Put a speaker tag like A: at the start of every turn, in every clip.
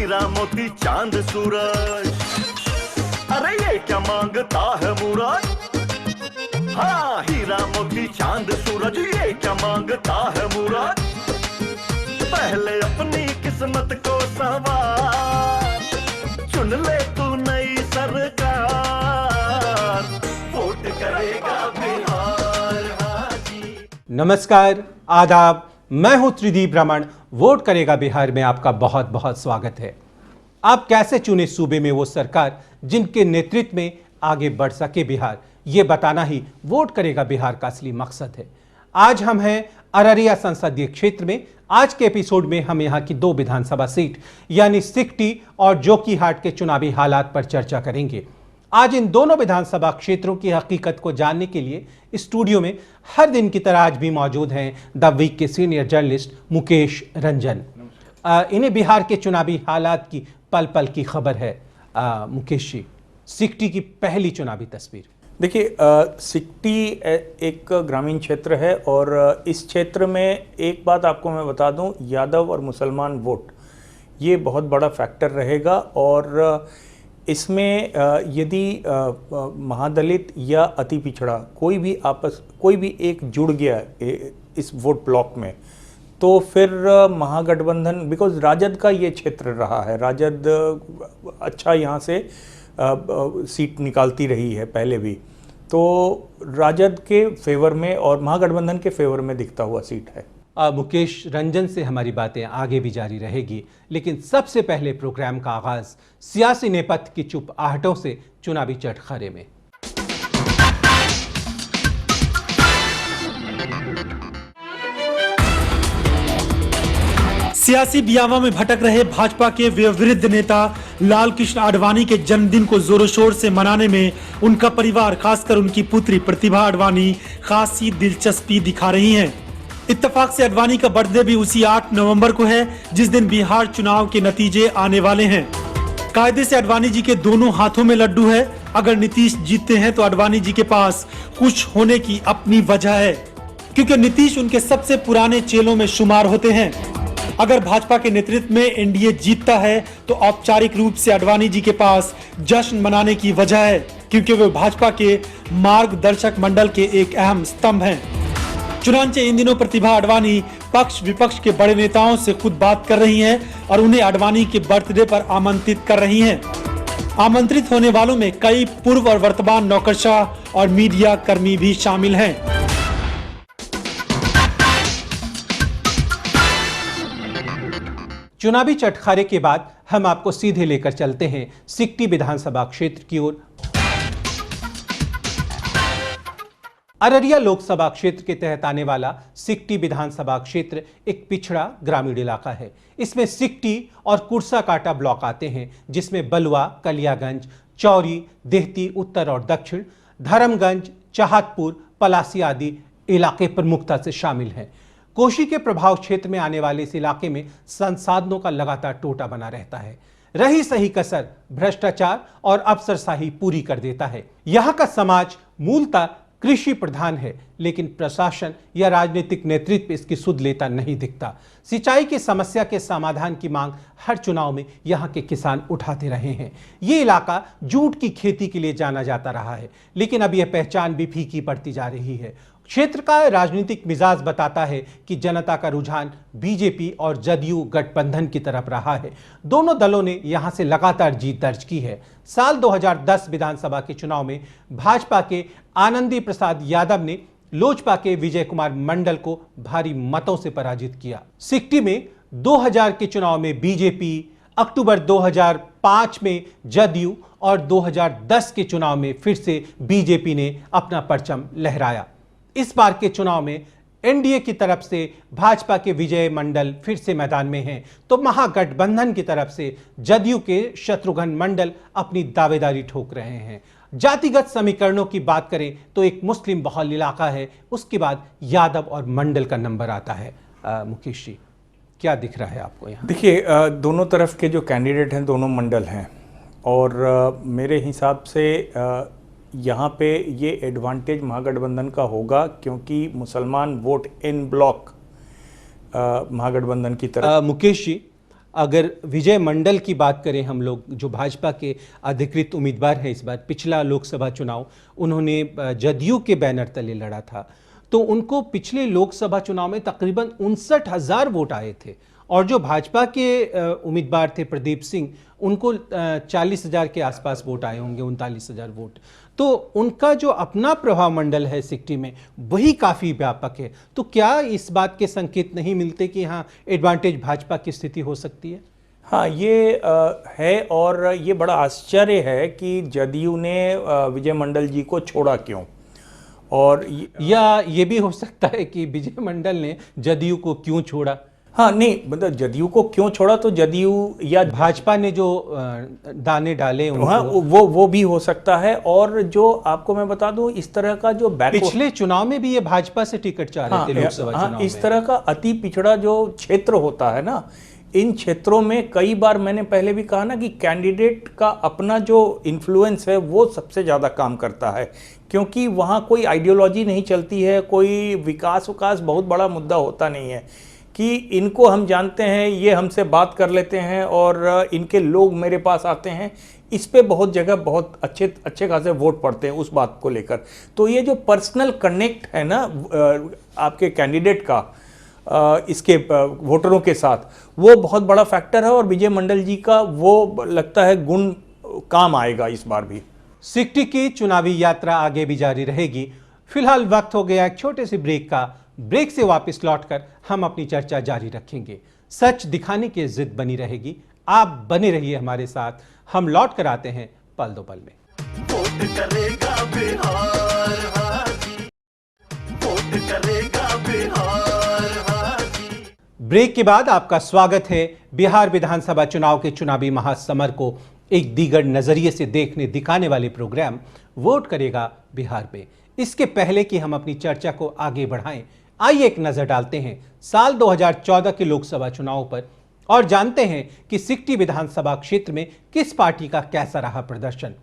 A: हीरा मोती चांद सूरज, अरे ये क्या मांगता है मुराद। हाँ, हीरा मोती चांद सूरज, ये क्या मांगता है मुराद। पहले अपनी किस्मत को संवार, चुन ले तू नई सरकार, वोट करेगा बिहार। हाजी
B: नमस्कार, आदाब, मैं हूं त्रिदीप रमन। वोट करेगा बिहार में आपका बहुत बहुत स्वागत है। आप कैसे चुने सूबे में वो सरकार जिनके नेतृत्व में आगे बढ़ सके बिहार, ये बताना ही वोट करेगा बिहार का असली मकसद है। आज हम हैं अररिया संसदीय क्षेत्र में। आज के एपिसोड में हम यहाँ की 2 विधानसभा सीट यानी सिकटी और जोकीहाट के चुनावी हालात पर चर्चा करेंगे। आज इन दोनों विधानसभा क्षेत्रों की हकीकत को जानने के लिए स्टूडियो में हर दिन की तरह आज भी मौजूद हैं द वीक के सीनियर जर्नलिस्ट मुकेश रंजन। इन्हें बिहार के चुनावी हालात की पल पल की खबर है। मुकेश जी, सिकटी की पहली चुनावी तस्वीर।
C: देखिए, सिकटी एक ग्रामीण क्षेत्र है और इस क्षेत्र में एक बात आपको मैं बता दूं, यादव और मुसलमान वोट ये बहुत बड़ा फैक्टर रहेगा। और इसमें यदि महादलित या अति पिछड़ा कोई भी एक जुड़ गया इस वोट ब्लॉक में, तो फिर महागठबंधन, बिकॉज राजद का ये क्षेत्र रहा है, राजद अच्छा यहाँ से सीट निकालती रही है पहले भी, तो राजद के फेवर में और महागठबंधन के फेवर में दिखता हुआ सीट है।
B: मुकेश रंजन से हमारी बातें आगे भी जारी रहेगी, लेकिन सबसे पहले प्रोग्राम का आगाज सियासी नेपथ्य की चुप आहटों से चुनावी चटखारे में।
D: सियासी बियावा में भटक रहे भाजपा के वयोवृद्ध नेता लाल कृष्ण आडवाणी के जन्मदिन को जोरों शोर से मनाने में उनका परिवार, खासकर उनकी पुत्री प्रतिभा आडवाणी खासी दिलचस्पी दिखा रही हैं। इत्तेफाक से आडवाणी का बर्थडे भी उसी 8 नवंबर को है, जिस दिन बिहार चुनाव के नतीजे आने वाले हैं। कायदे से आडवाणी जी के दोनों हाथों में लड्डू है। अगर नीतीश जीतते हैं तो आडवाणी जी के पास खुश होने की अपनी वजह है, क्योंकि नीतीश उनके सबसे पुराने चेलों में शुमार होते हैं। अगर भाजपा के नेतृत्व में एनडीए जीतता है तो औपचारिक रूप से आडवाणी जी के पास जश्न मनाने की वजह है, क्योंकि वे भाजपा के मार्गदर्शक मंडल के एक अहम स्तंभ हैं। चुनांचे इन दिनों प्रतिभा आडवाणी पक्ष विपक्ष के बड़े नेताओं से खुद बात कर रही हैं और उन्हें आडवाणी के बर्थडे पर आमंत्रित कर रही हैं। आमंत्रित होने वालों में कई पूर्व और वर्तमान नौकरशाह और मीडिया कर्मी भी शामिल हैं।
B: चुनावी चटखारे के बाद हम आपको सीधे लेकर चलते हैं सिकटी विधानसभा क्षेत्र की ओर। अररिया लोकसभा क्षेत्र के तहत आने वाला सिकटी विधानसभा क्षेत्र एक पिछड़ा ग्रामीण इलाका है। इसमें सिकटी और कुर्सा काटा ब्लॉक आते हैं, जिसमें बलुआ, कलियागंज, चौरी, देहती उत्तर और दक्षिण, धर्मगंज, चाहतपुर, पलासी आदि इलाके प्रमुखता से शामिल हैं। कोशी के प्रभाव क्षेत्र में आने वाले इस इलाके में संसाधनों का लगातार टोटा बना रहता है। रही सही कसर भ्रष्टाचार और अफसरशाही पूरी कर देता है। यहाँ का समाज मूलतः कृषि प्रधान है, लेकिन प्रशासन या राजनीतिक नेतृत्व इसकी सुध लेता नहीं दिखता। सिंचाई की समस्या के समाधान की मांग हर चुनाव में यहाँ के किसान उठाते रहे हैं। ये इलाका जूट की खेती के लिए जाना जाता रहा है, लेकिन अब यह पहचान भी फीकी पड़ती जा रही है। क्षेत्र का राजनीतिक मिजाज बताता है कि जनता का रुझान बीजेपी और जदयू गठबंधन की तरफ रहा है। दोनों दलों ने यहां से लगातार जीत दर्ज की है। साल 2010 विधानसभा के चुनाव में भाजपा के आनंदी प्रसाद यादव ने लोजपा के विजय कुमार मंडल को भारी मतों से पराजित किया। सिकटी में 2000 के चुनाव में बीजेपी, अक्टूबर 2005 में जदयू और 2010 के चुनाव में फिर से बीजेपी ने अपना परचम लहराया। इस बार के चुनाव में एनडीए की तरफ से भाजपा के विजय मंडल फिर से मैदान में हैं, तो महागठबंधन की तरफ से जदयू के शत्रुघ्न मंडल अपनी दावेदारी ठोक रहे हैं। जातिगत समीकरणों की बात करें तो एक मुस्लिम बहुल इलाका है, उसके बाद यादव और मंडल का नंबर आता है। मुकेश जी, क्या दिख रहा है आपको यहाँ?
C: देखिए, दोनों तरफ के जो कैंडिडेट हैं दोनों मंडल हैं, और मेरे हिसाब से यहाँ पे ये एडवांटेज महागठबंधन का होगा, क्योंकि मुसलमान वोट इन ब्लॉक महागठबंधन की तरफ।
B: मुकेश जी, अगर विजय मंडल की बात करें हम लोग, जो भाजपा के अधिकृत उम्मीदवार हैं इस बार, पिछला लोकसभा चुनाव उन्होंने जदयू के बैनर तले लड़ा था, तो उनको पिछले लोकसभा चुनाव में तकरीबन 59,000 वोट आए थे। और जो भाजपा के उम्मीदवार थे प्रदीप सिंह, उनको 40,000 के आसपास वोट आए होंगे, 39,000 वोट। तो उनका जो अपना प्रभाव मंडल है सिक्टी में, वही काफ़ी व्यापक है। तो क्या इस बात के संकेत नहीं मिलते कि हाँ, एडवांटेज भाजपा की स्थिति हो सकती है?
C: हाँ, ये है। और ये बड़ा आश्चर्य है कि जदयू ने विजय मंडल जी को छोड़ा क्यों। और
B: या ये भी हो सकता है कि विजय मंडल ने जदयू को क्यों छोड़ा?
C: हाँ, नहीं, मतलब जदयू को क्यों छोड़ा, तो जदयू या
B: भाजपा ने जो दाने डाले उनको,
C: हाँ, वो भी हो सकता है। और जो आपको मैं बता दूं, इस तरह का जो
B: पिछले चुनाव में भी ये भाजपा से टिकट चाह रहे थे लोकसभा चुनाव में।
C: इस तरह का अति पिछड़ा जो क्षेत्र होता है ना, इन क्षेत्रों में कई बार मैंने पहले भी कहा ना कि कैंडिडेट का अपना जो इन्फ्लुएंस है वो सबसे ज़्यादा काम करता है, क्योंकि वहाँ कोई आइडियोलॉजी नहीं चलती है, कोई विकास बहुत बड़ा मुद्दा होता नहीं है कि इनको हम जानते हैं, ये हमसे बात कर लेते हैं और इनके लोग मेरे पास आते हैं। इस पे बहुत जगह बहुत अच्छे खासे वोट पड़ते हैं उस बात को लेकर। तो ये जो पर्सनल कनेक्ट है ना आपके कैंडिडेट का इसके वोटरों के साथ, वो बहुत बड़ा फैक्टर है। और विजय मंडल जी का वो लगता है गुण काम आएगा इस बार भी।
B: सिक्टी की चुनावी यात्रा आगे भी जारी रहेगी। फिलहाल वक्त हो गया एक छोटे से ब्रेक का। ब्रेक से वापस लौटकर हम अपनी चर्चा जारी रखेंगे। सच दिखाने की जिद बनी रहेगी। आप बने रहिए हमारे साथ। हम लौट कर आते हैं पल दो पल में।
A: वोट करेगा बिहार हाजी, वोट करेगा बिहार हाजी।
B: ब्रेक के बाद आपका स्वागत है। बिहार विधानसभा चुनाव के चुनावी महासमर को एक दीगर नजरिए से देखने दिखाने वाले प्रोग्राम वोट करेगा बिहार पे। इसके पहले कि हम अपनी चर्चा को आगे बढ़ाएं, आइए एक नजर डालते हैं साल 2014 के लोकसभा चुनाव पर और जानते हैं कि सिक्टी विधानसभा क्षेत्र में किस पार्टी का कैसा रहा प्रदर्शन।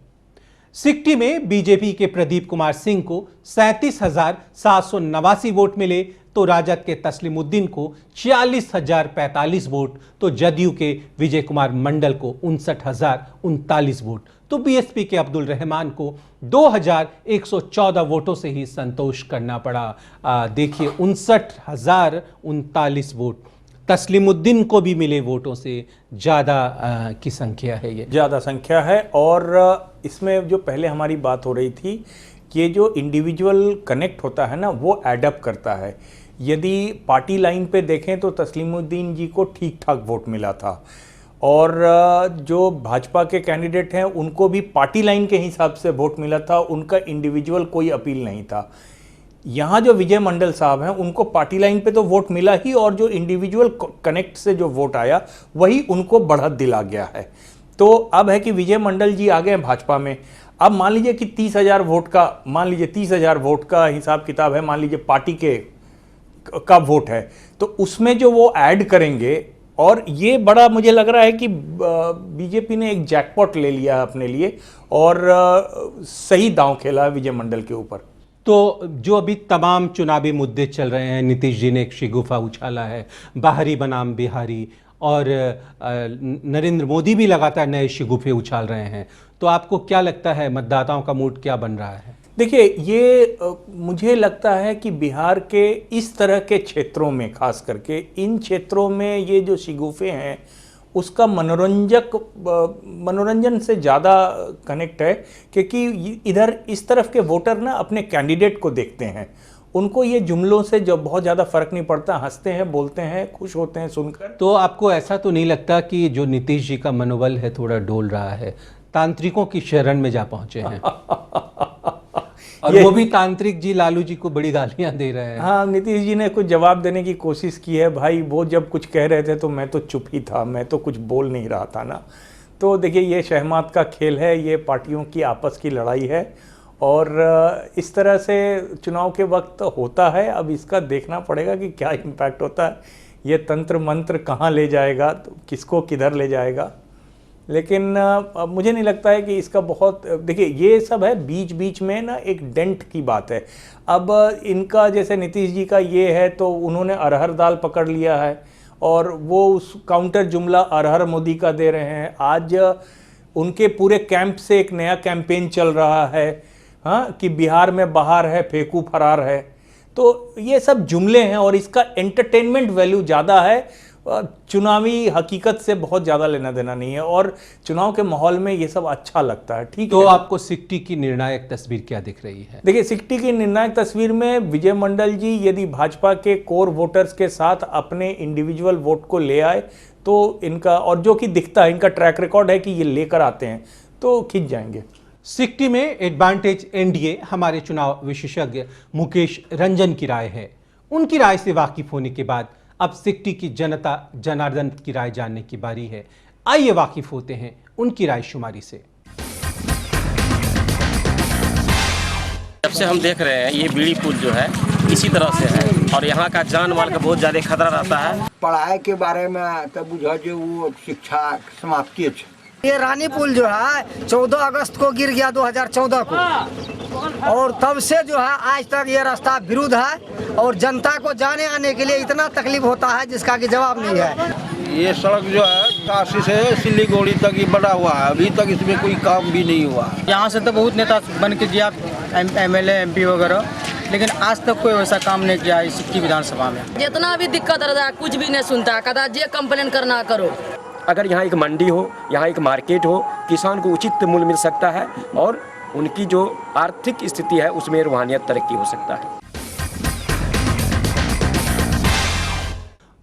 B: सिक्टी में बीजेपी के प्रदीप कुमार सिंह को 37,789 वोट मिले, तो राजद के तस्लीमुद्दीन को 40,045 वोट, तो जदयू के विजय कुमार मंडल को 59,039 वोट, तो बीएसपी के अब्दुल रहमान को 2,114 वोटों से ही संतोष करना पड़ा। देखिए 59,039 वोट तस्लीमुद्दीन को भी मिले वोटों से ज़्यादा की संख्या है। ये ज़्यादा
C: संख्या है। और इसमें जो पहले हमारी बात हो रही थी कि ये जो इंडिविजुअल कनेक्ट होता है ना, वो एडअप करता है। यदि पार्टी लाइन पे देखें तो तस्लीमुद्दीन जी को ठीक ठाक वोट मिला था, और जो भाजपा के कैंडिडेट हैं उनको भी पार्टी लाइन के हिसाब से वोट मिला था, उनका इंडिविजुअल कोई अपील नहीं था। यहाँ जो विजय मंडल साहब हैं उनको पार्टी लाइन पे तो वोट मिला ही, और जो इंडिविजुअल कनेक्ट से जो वोट आया वही उनको बढ़त दिला गया है। तो अब है कि विजय मंडल जी आ गए भाजपा में। अब मान लीजिए कि 30,000 वोट का हिसाब किताब है, मान लीजिए पार्टी का वोट है, तो उसमें जो वो ऐड करेंगे, और ये बड़ा मुझे लग रहा है कि बीजेपी ने एक जैकपॉट ले लिया है अपने लिए और सही दांव खेला है विजय मंडल के ऊपर।
B: तो जो अभी तमाम चुनावी मुद्दे चल रहे हैं, नीतीश जी ने एक शिगुफा उछाला है, बाहरी बनाम बिहारी, और नरेंद्र मोदी भी लगातार नए शिगुफे उछाल रहे हैं, तो आपको क्या लगता है मतदाताओं का मूड क्या बन रहा है?
C: देखिए, ये मुझे लगता है कि बिहार के इस तरह के क्षेत्रों में, खास करके इन क्षेत्रों में ये जो शिगुफे हैं उसका मनोरंजन से ज़्यादा कनेक्ट है, क्योंकि इधर इस तरफ के वोटर ना अपने कैंडिडेट को देखते हैं, उनको ये जुमलों से जो बहुत ज़्यादा फर्क नहीं पड़ता, हंसते हैं, बोलते हैं, खुश होते हैं सुनकर।
B: तो आपको ऐसा तो नहीं लगता कि जो नीतीश जी का मनोबल है थोड़ा डोल रहा है, तांत्रिकों की शरण में जा पहुंचे हैं? और वो भी तांत्रिक जी लालू जी को बड़ी गालियां दे रहे हैं।
C: हाँ, नीतीश जी ने कुछ जवाब देने की कोशिश की है। भाई, वो जब कुछ कह रहे थे तो मैं तो चुप ही था, मैं तो कुछ बोल नहीं रहा था ना। तो देखिए, ये शहमात का खेल है, ये पार्टियों की आपस की लड़ाई है, और इस तरह से चुनाव के वक्त होता है। अब इसका देखना पड़ेगा कि क्या इम्पैक्ट होता है, ये तंत्र मंत्र कहाँ ले जाएगा, तो किसको किधर ले जाएगा। लेकिन मुझे नहीं लगता है कि इसका बहुत, देखिए ये सब है बीच बीच में ना, एक डेंट की बात है। अब इनका जैसे नीतीश जी का ये है तो उन्होंने अरहर दाल पकड़ लिया है, और वो उस काउंटर जुमला हर हर मोदी का दे रहे हैं। आज उनके पूरे कैंप से एक नया कैंपेन चल रहा है, हाँ, कि बिहार में बहार है, फेंकू फरार है। तो ये सब जुमले हैं और इसका एंटरटेनमेंट वैल्यू ज़्यादा है, चुनावी हकीकत से बहुत ज़्यादा लेना देना नहीं है, और चुनाव के माहौल में ये सब अच्छा लगता है। ठीक
B: तो
C: है,
B: आपको सिक्टी की निर्णायक तस्वीर क्या दिख रही है?
C: देखिए, सिक्टी की निर्णायक तस्वीर में विजय मंडल जी यदि भाजपा के कोर वोटर्स के साथ अपने इंडिविजुअल वोट को ले आए तो इनका, और जो कि दिखता है, इनका ट्रैक रिकॉर्ड है कि ये लेकर आते हैं, तो खिंच जाएंगे।
B: सिक्टी में एडवांटेज एनडीए, हमारे चुनाव विशेषज्ञ मुकेश रंजन की राय है। उनकी राय से वाकिफ होने के बाद अब सिक्टी की जनता जनार्दन की राय जानने की बारी है। आइए वाकिफ होते हैं उनकी राय शुमारी से।
E: जब से हम देख रहे हैं ये बीड़ी पुल जो है इसी तरह से है, और यहाँ का जान माल का बहुत ज़्यादा खतरा रहता है।
F: पढ़ाई के बारे में तब बुझा जो वो शिक्षा समाप्ति है।
G: ये रानी पुल जो है 14 अगस्त को गिर गया 2014 को, और तब से जो है आज तक ये रास्ता विरुद्ध है, और जनता को जाने आने के लिए इतना तकलीफ होता है जिसका कि जवाब नहीं है।
H: ये सड़क जो है काशी से सिलीगुड़ी तक ही बना हुआ है, अभी तक इसमें कोई काम भी नहीं हुआ।
I: यहाँ से तो बहुत नेता बन के गया, एमएलए एमपी वगैरह, लेकिन आज तक कोई वैसा काम नहीं किया इस सिक्टी विधानसभा में।
J: जितना भी दिक्कत रहता है कुछ भी नहीं सुनता, कहता जे कंप्लेन करना करो।
E: अगर यहाँ एक मंडी हो, यहाँ एक मार्केट हो, किसान को उचित मूल्य मिल सकता है और उनकी जो आर्थिक स्थिति है उसमें रूहानियत तरक्की हो सकता है।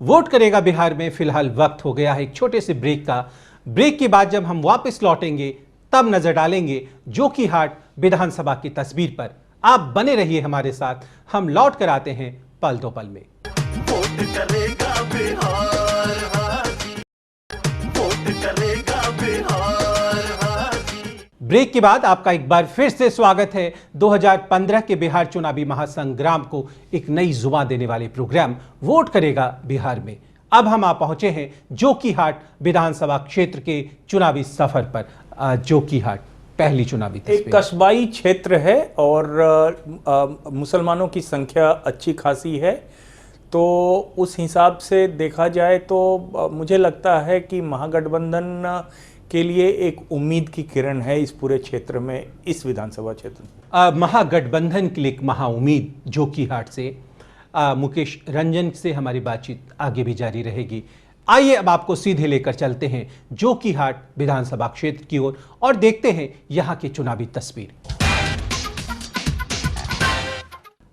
B: वोट करेगा बिहार में फिलहाल वक्त हो गया है एक छोटे से ब्रेक का। ब्रेक के बाद जब हम वापस लौटेंगे तब नजर डालेंगे जोकीहाट विधानसभा की तस्वीर पर। आप बने रहिए हमारे साथ, हम लौट कर आते हैं पल दो पल में।
A: वोट करेगा बिहार हाजी, वोट करेगा बिहार हाजी।
B: ब्रेक के बाद आपका एक बार फिर से स्वागत है 2015 के बिहार चुनावी महासंग्राम को एक नई जुबान देने वाले प्रोग्राम वोट करेगा बिहार में। अब हम आ पहुंचे हैं जोकीहाट विधानसभा क्षेत्र के चुनावी सफर पर। जोकीहाट पहली चुनावी
C: एक कस्बाई क्षेत्र है और मुसलमानों की संख्या अच्छी खासी है, तो उस हिसाब से देखा जाए तो मुझे लगता है कि महागठबंधन के लिए एक उम्मीद की किरण है इस पूरे क्षेत्र में, इस विधानसभा क्षेत्र में।
B: महागठबंधन के लिए एक महाउम्मीद जोकीहाट से। मुकेश रंजन से हमारी बातचीत आगे भी जारी रहेगी। आइए अब आपको सीधे लेकर चलते हैं जोकीहाट विधानसभा क्षेत्र की ओर और देखते हैं यहां की चुनावी तस्वीर।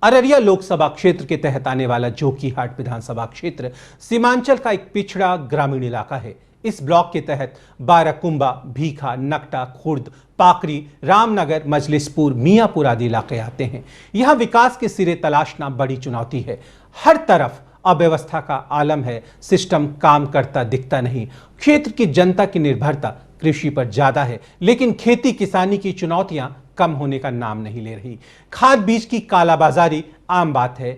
B: अररिया लोकसभा क्षेत्र के तहत आने वाला जोकीहाट विधानसभा क्षेत्र सीमांचल का एक पिछड़ा ग्रामीण इलाका है। इस ब्लॉक के तहत बाराकुंबा, भीखा, नकटा, खुर्द, पाकरी, रामनगर, मजलिसपुर, मियापुर आदि इलाके आते हैं। यहां विकास के सिरे तलाशना बड़ी चुनौती है। हर तरफ अव्यवस्था का आलम है, सिस्टम काम करता दिखता नहीं। क्षेत्र की जनता की निर्भरता कृषि पर ज्यादा है, लेकिन खेती किसानी की चुनौतियां कम होने का नाम नहीं ले रही। खाद बीज की कालाबाजारी आम बात है।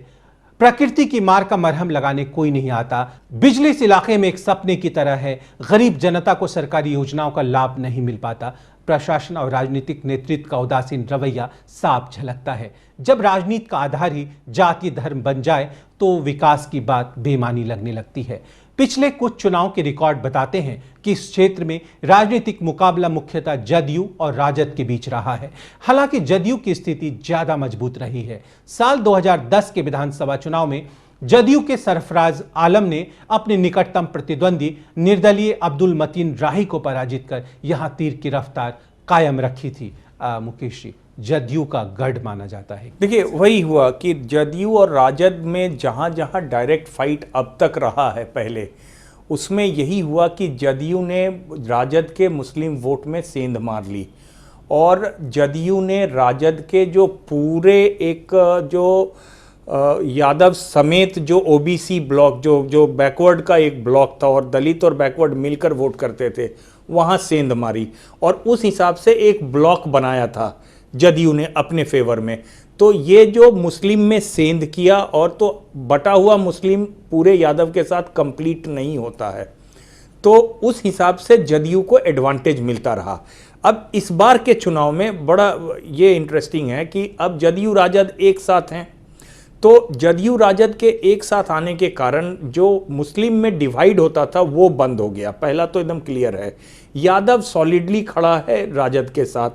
B: प्रकृति की मार का मरहम लगाने कोई नहीं आता। बिजली इस इलाके में एक सपने की तरह है। गरीब जनता को सरकारी योजनाओं का लाभ नहीं मिल पाता। प्रशासन और राजनीतिक नेतृत्व का उदासीन रवैया साफ झलकता है। जब राजनीति का आधार ही जाति धर्म बन जाए तो विकास की बात बेमानी लगने लगती है। पिछले कुछ चुनाव के रिकॉर्ड बताते हैं कि इस क्षेत्र में राजनीतिक मुकाबला मुख्यतः जदयू और राजद के बीच रहा है। हालांकि जदयू की स्थिति ज्यादा मजबूत रही है। साल 2010 के विधानसभा चुनाव में जदयू के सरफराज आलम ने अपने निकटतम प्रतिद्वंदी निर्दलीय अब्दुल मतीन राही को पराजित कर यहां तीर की रफ्तार कायम रखी थी। मुकेश जी, जदयू का गढ़ माना जाता है।
C: देखिए, वही हुआ कि जदयू और राजद में जहां जहां डायरेक्ट फाइट अब तक रहा है पहले, उसमें यही हुआ कि जदयू ने राजद के मुस्लिम वोट में सेंध मार ली और जदयू ने राजद के जो पूरे एक जो यादव समेत जो ओबीसी ब्लॉक जो बैकवर्ड का एक ब्लॉक था और दलित और बैकवर्ड मिलकर वोट करते थे, वहाँ सेंध मारी और उस हिसाब से एक ब्लॉक बनाया था जदयू ने अपने फेवर में। तो ये जो मुस्लिम में सेंध किया, और तो बटा हुआ मुस्लिम पूरे यादव के साथ कंप्लीट नहीं होता है, तो उस हिसाब से जदयू को एडवांटेज मिलता रहा। अब इस बार के चुनाव में बड़ा ये इंटरेस्टिंग है कि अब जदयू राजद एक साथ हैं, तो जदयू राजद के एक साथ आने के कारण जो मुस्लिम में डिवाइड होता था वो बंद हो गया। पहला तो एकदम क्लियर है, यादव सॉलिडली खड़ा है राजद के साथ।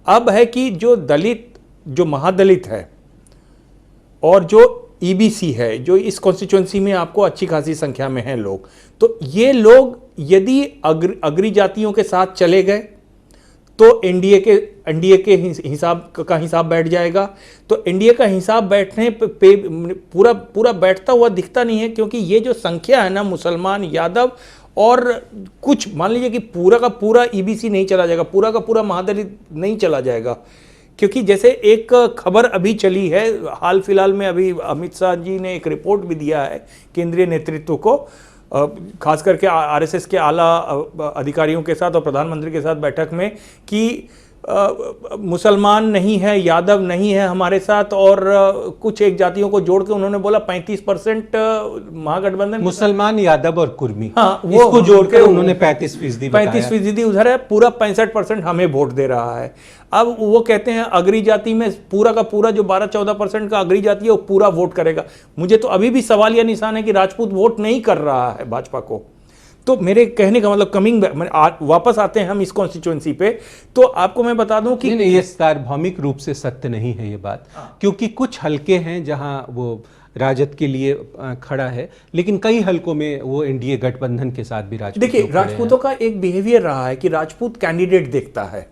C: अब है कि जो दलित, जो महादलित है और जो ईबीसी है, जो इस कॉन्स्टिट्यूएंसी में आपको अच्छी खासी संख्या में हैं लोग, तो ये लोग यदि अग्री जातियों के साथ चले गए तो एनडीए के हिसाब बैठ जाएगा। तो एनडीए का हिसाब बैठने पे पूरा बैठता हुआ दिखता नहीं है, क्योंकि ये जो संख्या है ना, मुसलमान, यादव और कुछ, मान लीजिए कि पूरा का पूरा ईबीसी नहीं चला जाएगा, पूरा का पूरा महादलित नहीं चला जाएगा। क्योंकि जैसे एक खबर अभी चली है हाल फिलहाल में, अभी अमित शाह जी ने एक रिपोर्ट भी दिया है केंद्रीय नेतृत्व को, खास करके आरएसएस के आला अधिकारियों के साथ और प्रधानमंत्री के साथ बैठक में, कि मुसलमान नहीं है, यादव नहीं है हमारे साथ, और कुछ एक जातियों को जोड़ के उन्होंने बोला 35% महागठबंधन,
B: मुसलमान, यादव और कुर्मी,
C: हाँ, वो
B: इसको जोड़कर उन्होंने 35%
C: उधर है, पूरा 65% हमें वोट दे रहा है। अब वो कहते हैं अग्री जाति में पूरा का पूरा जो 12-14% का अग्री जाति है वो पूरा वोट करेगा। मुझे तो अभी भी सवाल या निशान है कि राजपूत वोट नहीं कर रहा है भाजपा को। तो मेरे कहने का मतलब वापस आते हैं हम इस कॉन्स्टिट्यूएंसी पे, तो आपको मैं बता दूं कि
B: नहीं, ये सार्वभौमिक रूप से सत्य नहीं है ये बात, क्योंकि कुछ हलके हैं जहां वो राजद के लिए खड़ा है, लेकिन कई हलकों में वो एनडीए गठबंधन के साथ भी राजपूत।
C: देखिए, राजपूतों का एक बिहेवियर रहा है कि राजपूत कैंडिडेट देखता है,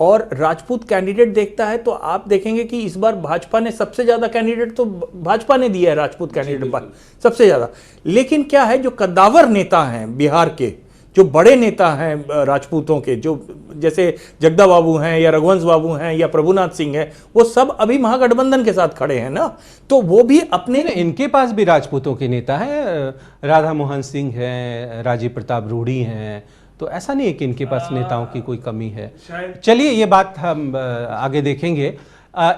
C: और राजपूत कैंडिडेट देखता है तो आप देखेंगे कि इस बार भाजपा ने सबसे ज्यादा कैंडिडेट तो भाजपा ने दिया है, राजपूत कैंडिडेट सबसे ज्यादा। लेकिन क्या है, जो कद्दावर नेता हैं बिहार के, जो बड़े नेता हैं राजपूतों के, जो जैसे जगदा बाबू हैं या रघुवंश बाबू हैं या प्रभुनाथ सिंह हैं, वो सब अभी महागठबंधन के साथ खड़े हैं ना, तो वो भी अपने,
B: इनके पास भी राजपूतों के नेता हैं, राधा मोहन सिंह हैं, राजीव प्रताप रूढ़ी हैं, तो ऐसा नहीं है कि इनके पास नेताओं की कोई कमी है। चलिए, ये बात हम आगे देखेंगे।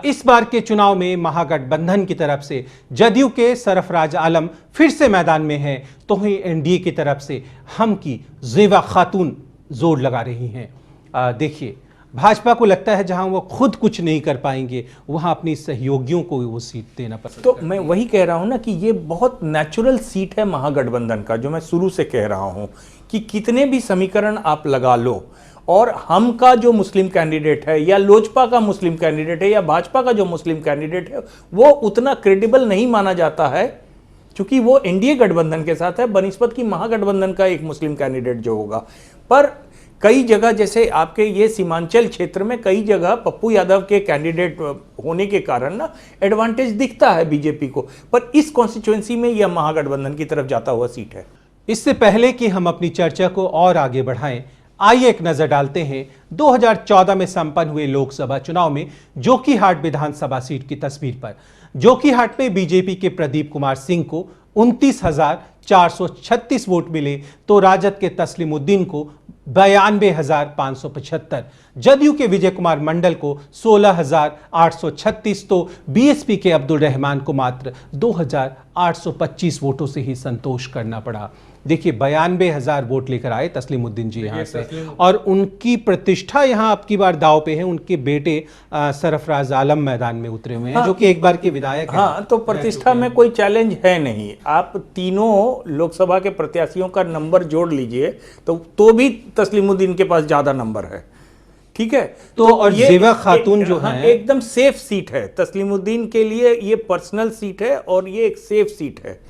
B: इस बार के चुनाव में महागठबंधन की तरफ से जदयू के सरफराज आलम फिर से मैदान में हैं, तो ही एनडीए की तरफ से हम की ज़ेवा खातून जोर लगा रही हैं। देखिए, भाजपा को लगता है जहां वो खुद कुछ नहीं कर पाएंगे वहां अपनी सहयोगियों को वो सीट देना पसंद।
C: तो मैं वही कह रहा हूं ना कि ये बहुत नेचुरल सीट है महागठबंधन का, जो मैं शुरू से कह रहा हूं कि कितने भी समीकरण आप लगा लो, और हम का जो मुस्लिम कैंडिडेट है या लोजपा का मुस्लिम कैंडिडेट है या भाजपा का जो मुस्लिम कैंडिडेट है, वो उतना क्रेडिबल नहीं माना जाता है, क्योंकि वो एनडीए गठबंधन के साथ है बनिस्बत की महागठबंधन का एक मुस्लिम कैंडिडेट जो होगा। पर कई जगह, जैसे आपके ये सीमांचल क्षेत्र में कई जगह पप्पू यादव के कैंडिडेट होने के कारण ना एडवांटेज दिखता है बीजेपी को, पर इस कॉन्स्टिट्यूएंसी में यह महागठबंधन की तरफ जाता हुआ सीट है।
B: इससे पहले कि हम अपनी चर्चा को और आगे बढ़ाएं, आइए एक नजर डालते हैं 2014 में संपन्न हुए लोकसभा चुनाव में जोकीहाट विधानसभा सीट की तस्वीर पर। जोकीहाट में बीजेपी के प्रदीप कुमार सिंह को 29,436 वोट मिले, तो राजद के तस्लीमुद्दीन को 92,575, जदयू के विजय कुमार मंडल को 16,836, तो बीएसपी के अब्दुल रहमान को मात्र 2,825 वोटों से ही संतोष करना पड़ा। देखिए, 92,000 वोट लेकर आए तस्लीमुद्दीन जी यहाँ से, और उनकी प्रतिष्ठा यहाँ अब की बार दाव पे है। उनके बेटे सरफराज आलम मैदान में उतरे हुए हैं, हाँ, जो कि एक बार के विधायक हैं।
C: हाँ, तो प्रतिष्ठा में कोई चैलेंज है नहीं। आप तीनों लोकसभा के प्रत्याशियों का नंबर जोड़ लीजिए तो भी तस्लीमुद्दीन के पास ज्यादा नंबर है, ठीक है।
B: तो और ज़ेवा खातून जो है,
C: एकदम सेफ सीट है तस्लीमुद्दीन के लिए, ये पर्सनल सीट है और ये एक सेफ सीट है,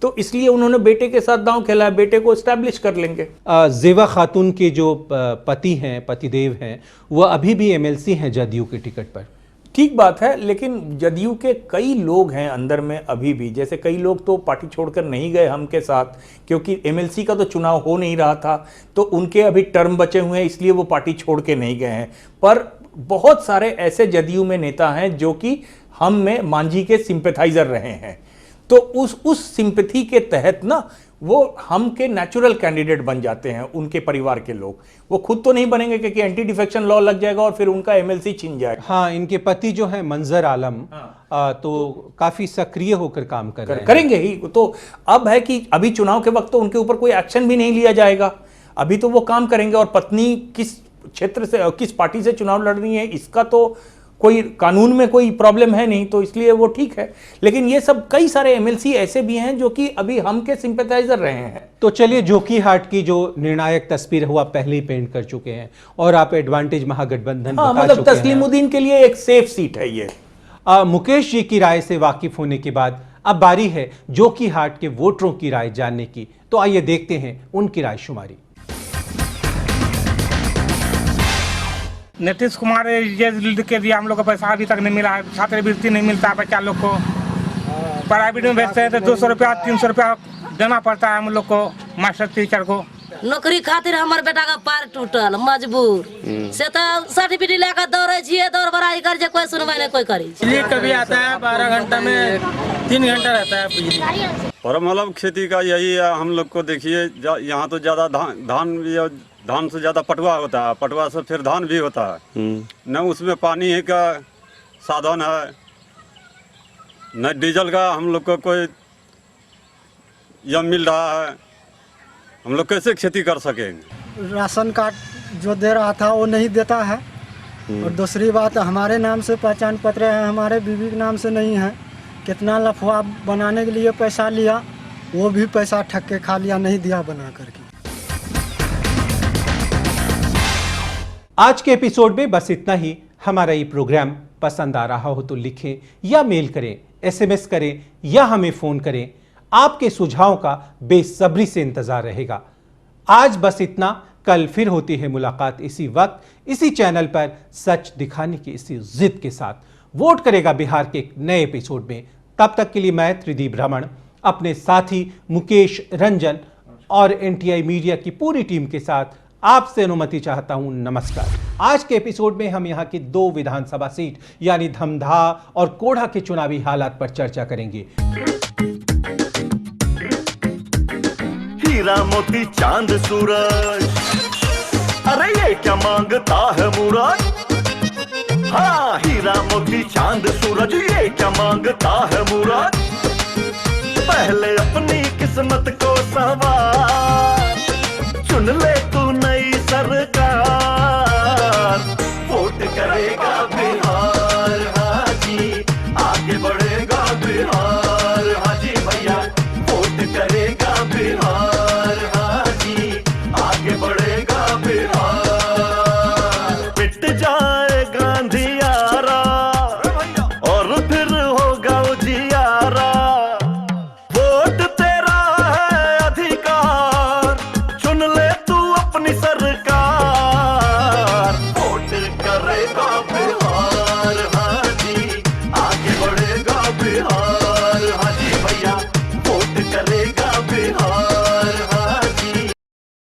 C: तो इसलिए उन्होंने बेटे के साथ दांव खेला है, बेटे को एस्टैब्लिश कर लेंगे।
B: ज़ेवा खातून के जो पति हैं, पतिदेव हैं, वह अभी भी एमएलसी हैं जदयू के टिकट पर।
C: ठीक बात है, लेकिन जदयू के कई लोग हैं अंदर में अभी भी, जैसे कई लोग तो पार्टी छोड़कर नहीं गए हम के साथ, क्योंकि एमएलसी का तो चुनाव हो नहीं रहा था, तो उनके अभी टर्म बचे हुए हैं, इसलिए वो पार्टी छोड़ के नहीं गए हैं। पर बहुत सारे ऐसे जदयू में नेता हैं जो कि हम में मांझी के सिंपैथाइजर रहे हैं, तो उस सिंपैथी के तहत ना वो हम के नेचुरल कैंडिडेट बन जाते हैं, उनके परिवार के लोग। वो खुद तो नहीं बनेंगे क्योंकि एंटी डिफेक्शन लॉ लग जाएगा और फिर उनका एमएलसी छिन जाएगा।
B: हाँ, इनके पति जो है मंजर आलम, तो काफी सक्रिय होकर काम
C: करेंगे ही। तो अब है कि अभी चुनाव के वक्त तो उनके ऊपर कोई एक्शन भी नहीं लिया जाएगा, अभी तो वो काम करेंगे, और पत्नी किस क्षेत्र से, किस पार्टी से चुनाव लड़ रही है, इसका तो कोई कानून में कोई प्रॉब्लम है नहीं, तो इसलिए वो ठीक है। लेकिन ये सब कई सारे एमएलसी ऐसे भी हैं जो कि अभी हम के सिंपैथाइजर रहे हैं।
B: तो चलिए, जोकीहाट की जो निर्णायक तस्वीर है वो आप पहले ही पेंट कर चुके हैं और आप एडवांटेज महागठबंधन बता
C: मतलब
B: चुके हैं।
C: तस्लीमुद्दीन के लिए एक सेफ सीट है ये।
B: मुकेश जी की राय से वाकिफ होने के बाद अब बारी है जोकीहाट के वोटरों की राय जानने की। तो आइए देखते हैं उनकी राय शुमारी।
K: नीतीश कुमार ये के दिया हम लोग को पैसा अभी तक नहीं मिला है, छात्रवृत्ति नहीं मिलता है बच्चा लोग को। प्राइवेट में भेजते हैं तो 200 रुपया 300 रुपया देना पड़ता है हम लोग को, मास्टर टीचर को।
J: नौकरी खातिर हमारे बेटा का पैर टूटल मजबूर से तो सर्टिफिकेट लेकर दौड़े छिए, दौड़ बड़ाई कर कोई सुनवाई नहीं कोई करे।
I: बिजली कभी आता है 12 घंटा में 3 घंटा रहता है बिजली।
L: और मतलब खेती का यही है हम लोग को। देखिए यहाँ तो ज़्यादा धान से ज़्यादा पटुआ होता है, पटुआ से फिर धान भी होता है। न उसमें पानी का साधन है, न डीजल का हम लोग को कोई यह मिल रहा है। हम लोग कैसे खेती कर सकेंगे?
G: राशन कार्ड जो दे रहा था वो नहीं देता है। और दूसरी बात, हमारे नाम से पहचान पत्र है, हमारे बीवी के नाम से नहीं है। कितना लफड़ा बनाने के लिए पैसा लिया, वो भी पैसा ठग के खा लिया, नहीं दिया बना करके।
B: आज के एपिसोड में बस इतना ही। हमारा ये प्रोग्राम पसंद आ रहा हो तो लिखें या मेल करें, SMS करें या हमें फ़ोन करें। आपके सुझावों का बेसब्री से इंतजार रहेगा। आज बस इतना। कल फिर होती है मुलाकात इसी वक्त, इसी चैनल पर, सच दिखाने की इसी जिद के साथ। वोट करेगा बिहार के एक नए एपिसोड में। तब तक के लिए मैं त्रिदीप रमण अपने साथी मुकेश रंजन और NTI मीडिया की पूरी टीम के साथ आपसे अनुमति चाहता हूं। नमस्कार। आज के एपिसोड में हम यहां की 2 विधानसभा सीट यानी धमधा और कोढ़ा के चुनावी हालात पर चर्चा करेंगे।
A: हीरा मोती चांद सूरज, अरे ये क्या मांगता है मुराद। हाँ, हीरा मोती चांद सूरज, ये क्या मांगता है मुराद। पहले अपनी किस्मत को संवार, चुन ले तू नई सरकार। वोट करेगा